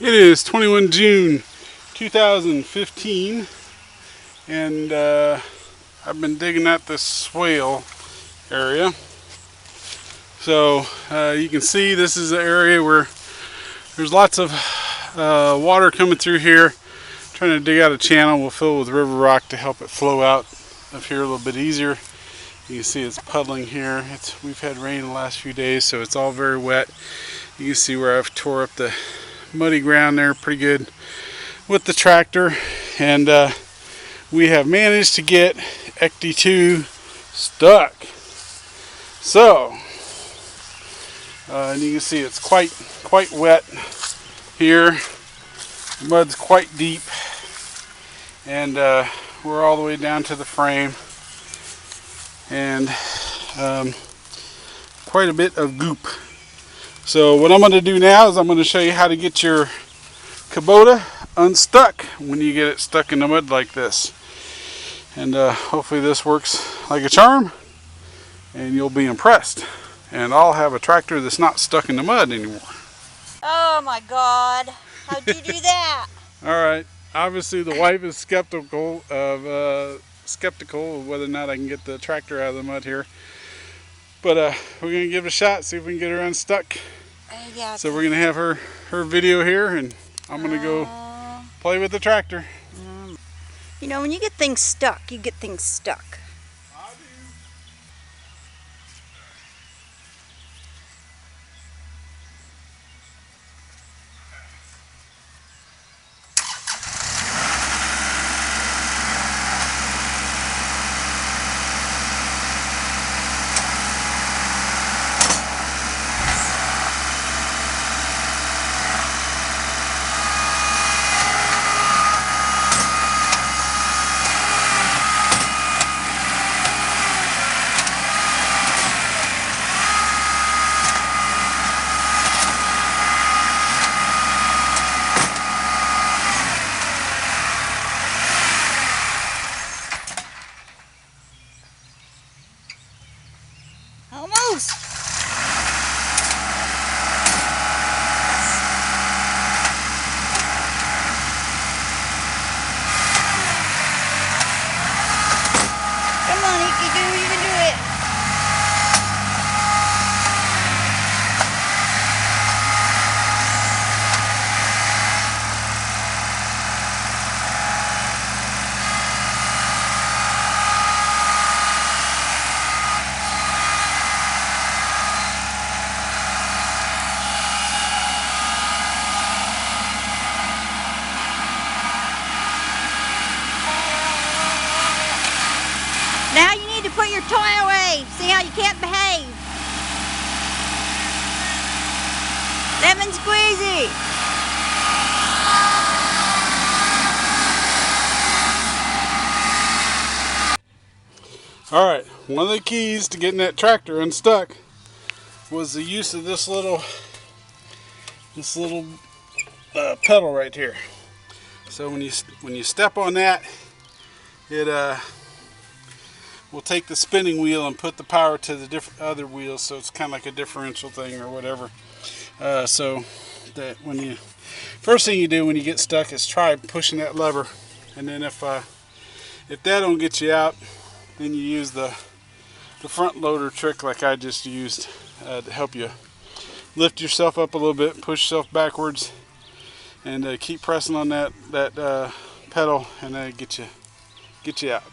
It is 21 June 2015, and I've been digging out this swale area. So you can see this is an area where there's lots of water coming through here. Trying to dig out a channel. We'll fill it with river rock to help it flow out of here a little bit easier. You can see it's puddling here. We've had rain the last few days, so it's all very wet. You can see where I've tore up the muddy ground there pretty good with the tractor, and we have managed to get HST stuck. So and you can see it's quite wet here. The mud's quite deep, and we're all the way down to the frame, and quite a bit of goop. So what I'm going to do now is I'm going to show you how to get your Kubota unstuck when you get it stuck in the mud like this. And hopefully this works like a charm, and you'll be impressed. And I'll have a tractor that's not stuck in the mud anymore. Oh my God, how'd you do that? Alright, obviously the wife is skeptical of whether or not I can get the tractor out of the mud here. But we're going to give it a shot, see if we can get her unstuck. Yeah. So we're going to have her video here, and I'm going to go play with the tractor. You know, when you get things stuck, you get things stuck. I do. Almost. Come on, you can do it. Now you need to put your toy away. See how you can't behave. Lemon squeezy. Alright, one of the keys to getting that tractor unstuck was the use of this little pedal right here. So when you step on that, it will take the spinning wheel and put the power to the other wheels, so it's kind of like a differential thing or whatever. So that first thing you do when you get stuck is try pushing that lever, and then if that don't get you out, then you use the front loader trick like I just used to help you lift yourself up a little bit, push yourself backwards, and keep pressing on that pedal, and get you out.